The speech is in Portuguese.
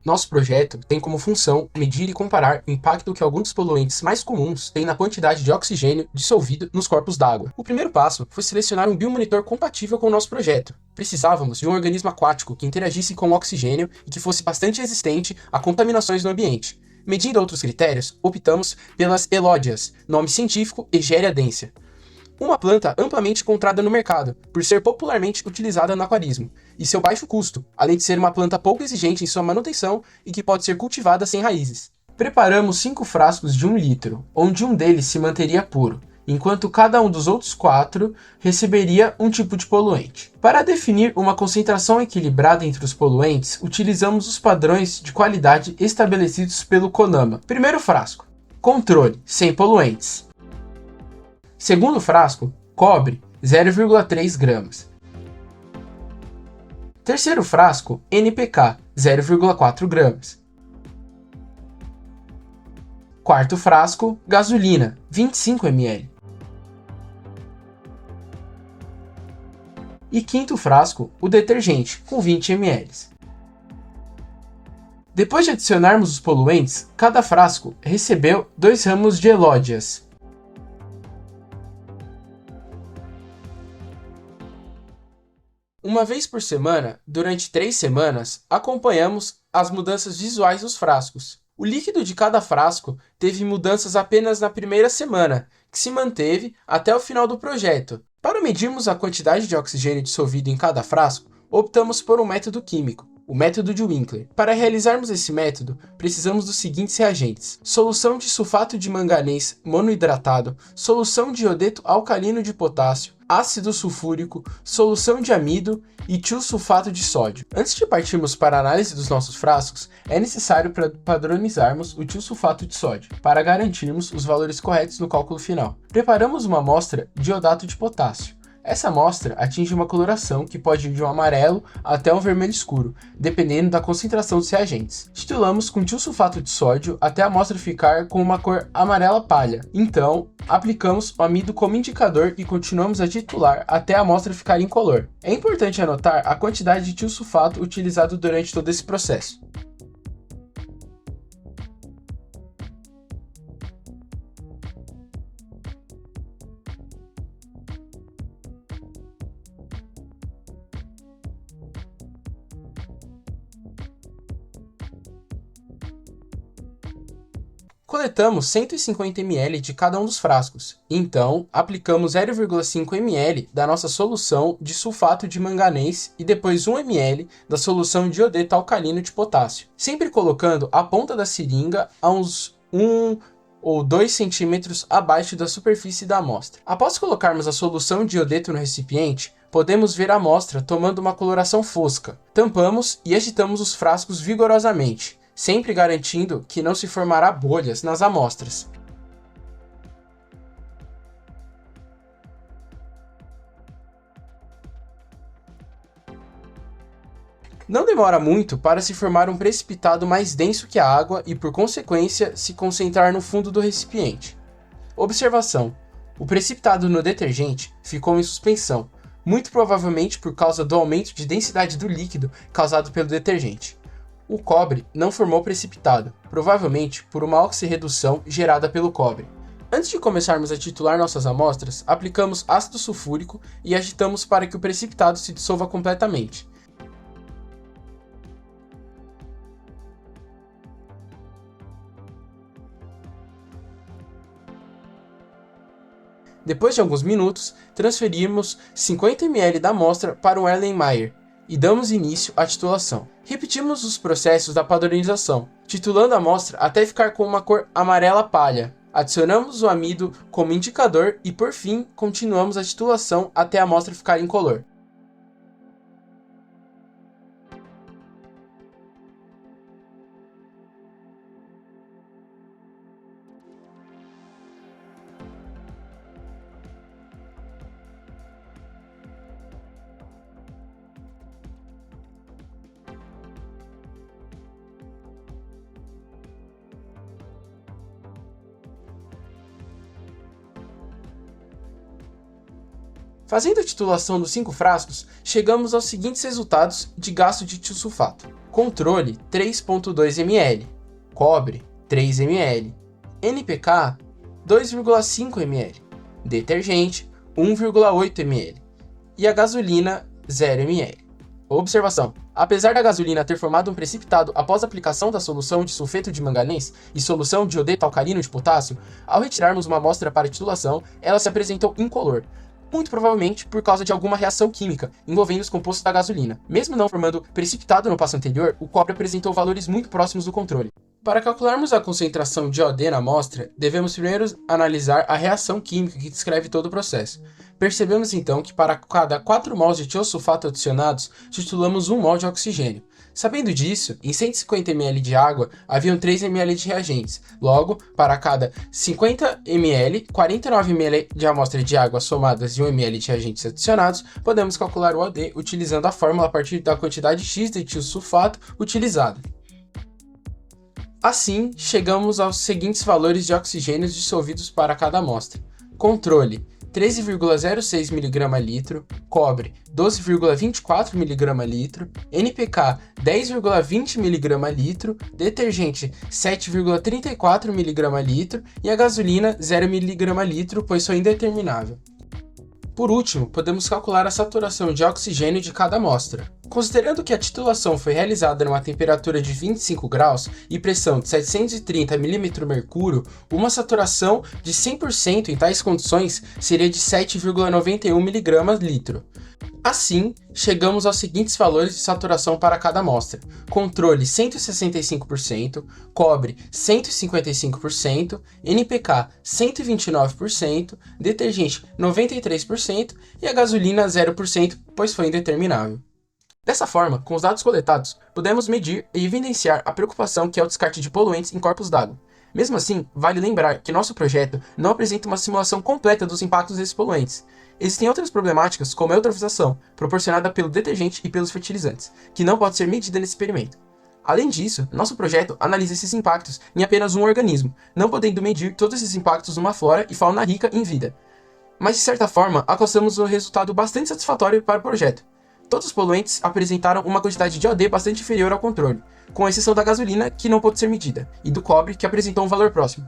Nosso projeto tem como função medir e comparar o impacto que alguns dos poluentes mais comuns têm na quantidade de oxigênio dissolvido nos corpos d'água. O primeiro passo foi selecionar um biomonitor compatível com o nosso projeto. Precisávamos de um organismo aquático que interagisse com o oxigênio e que fosse bastante resistente a contaminações no ambiente. Medindo outros critérios, optamos pelas elódias, nome científico Egeria densia. Uma planta amplamente encontrada no mercado, por ser popularmente utilizada no aquarismo, e seu baixo custo, além de ser uma planta pouco exigente em sua manutenção e que pode ser cultivada sem raízes. Preparamos 5 frascos de 1 litro, onde um deles se manteria puro, enquanto cada um dos outros 4 receberia um tipo de poluente. Para definir uma concentração equilibrada entre os poluentes, utilizamos os padrões de qualidade estabelecidos pelo CONAMA. Primeiro frasco: controle, sem poluentes. Segundo frasco, cobre, 0,3 gramas. Terceiro frasco, NPK, 0,4 gramas. Quarto frasco, gasolina, 25 ml. E quinto frasco, o detergente, com 20 ml. Depois de adicionarmos os poluentes, cada frasco recebeu 2 ramos de elódias. Uma vez por semana, durante 3 semanas, acompanhamos as mudanças visuais dos frascos. O líquido de cada frasco teve mudanças apenas na primeira semana, que se manteve até o final do projeto. Para medirmos a quantidade de oxigênio dissolvido em cada frasco, optamos por um método químico, o método de Winkler. Para realizarmos esse método, precisamos dos seguintes reagentes: solução de sulfato de manganês monohidratado, solução de iodeto alcalino de potássio, ácido sulfúrico, solução de amido e tiosulfato de sódio. Antes de partirmos para a análise dos nossos frascos, é necessário padronizarmos o tiosulfato de sódio, para garantirmos os valores corretos no cálculo final. Preparamos uma amostra de iodato de potássio. Essa amostra atinge uma coloração que pode ir de um amarelo até um vermelho escuro, dependendo da concentração dos reagentes. Titulamos com tiosulfato de sódio até a amostra ficar com uma cor amarela palha. Então, aplicamos o amido como indicador e continuamos a titular até a amostra ficar incolor. É importante anotar a quantidade de tiosulfato utilizado durante todo esse processo. Coletamos 150 ml de cada um dos frascos, então aplicamos 0,5 ml da nossa solução de sulfato de manganês e depois 1 ml da solução de iodeto alcalino de potássio, sempre colocando a ponta da seringa a uns 1 ou 2 centímetros abaixo da superfície da amostra. Após colocarmos a solução de iodeto no recipiente, podemos ver a amostra tomando uma coloração fosca. Tampamos e agitamos os frascos vigorosamente, sempre garantindo que não se formará bolhas nas amostras. Não demora muito para se formar um precipitado mais denso que a água e, por consequência, se concentrar no fundo do recipiente. Observação: o precipitado no detergente ficou em suspensão, muito provavelmente por causa do aumento de densidade do líquido causado pelo detergente. O cobre não formou precipitado, provavelmente por uma oxirredução gerada pelo cobre. Antes de começarmos a titular nossas amostras, aplicamos ácido sulfúrico e agitamos para que o precipitado se dissolva completamente. Depois de alguns minutos, transferimos 50 ml da amostra para um Erlenmeyer e damos início à titulação. Repetimos os processos da padronização, titulando a amostra até ficar com uma cor amarela palha. Adicionamos o amido como indicador e, por fim, continuamos a titulação até a amostra ficar incolor. Fazendo a titulação dos 5 frascos, chegamos aos seguintes resultados de gasto de tiosulfato. controle 3,2 ml, cobre 3 ml, NPK 2,5 ml, detergente 1,8 ml e a gasolina 0 ml. Observação: apesar da gasolina ter formado um precipitado após a aplicação da solução de sulfeto de manganês e solução de iodeto alcalino de potássio, ao retirarmos uma amostra para titulação, ela se apresentou incolor, muito provavelmente por causa de alguma reação química envolvendo os compostos da gasolina. Mesmo não formando precipitado no passo anterior, o cobre apresentou valores muito próximos do controle. Para calcularmos a concentração de OD na amostra, devemos primeiro analisar a reação química que descreve todo o processo. Percebemos então que para cada 4 mols de tiosulfato adicionados, titulamos 1 mol de oxigênio. Sabendo disso, em 150 ml de água, haviam 3 ml de reagentes. Logo, para cada 50 ml, 49 ml de amostra de água somadas e 1 ml de reagentes adicionados, podemos calcular o OD utilizando a fórmula a partir da quantidade X de tiosulfato utilizada. Assim, chegamos aos seguintes valores de oxigênios dissolvidos para cada amostra. Controle: 13,06 mg/litro, cobre 12,24 mg/litro, NPK 10,20 mg/litro, detergente 7,34 mg/litro e a gasolina 0 mg/litro, pois foi indeterminável. Por último, podemos calcular a saturação de oxigênio de cada amostra. Considerando que a titulação foi realizada numa temperatura de 25 graus e pressão de 730 mmHg, uma saturação de 100% em tais condições seria de 7,91 mg/litro. Assim, chegamos aos seguintes valores de saturação para cada amostra: controle 165%, cobre 155%, NPK 129%, detergente 93% e a gasolina 0%, pois foi indeterminável. Dessa forma, com os dados coletados, pudemos medir e evidenciar a preocupação que é o descarte de poluentes em corpos d'água. Mesmo assim, vale lembrar que nosso projeto não apresenta uma simulação completa dos impactos desses poluentes. Existem outras problemáticas, como a eutrofização, proporcionada pelo detergente e pelos fertilizantes, que não pode ser medida nesse experimento. Além disso, nosso projeto analisa esses impactos em apenas um organismo, não podendo medir todos esses impactos numa flora e fauna rica em vida. Mas, de certa forma, alcançamos um resultado bastante satisfatório para o projeto. Todos os poluentes apresentaram uma quantidade de OD bastante inferior ao controle, com exceção da gasolina, que não pôde ser medida, e do cobre, que apresentou um valor próximo.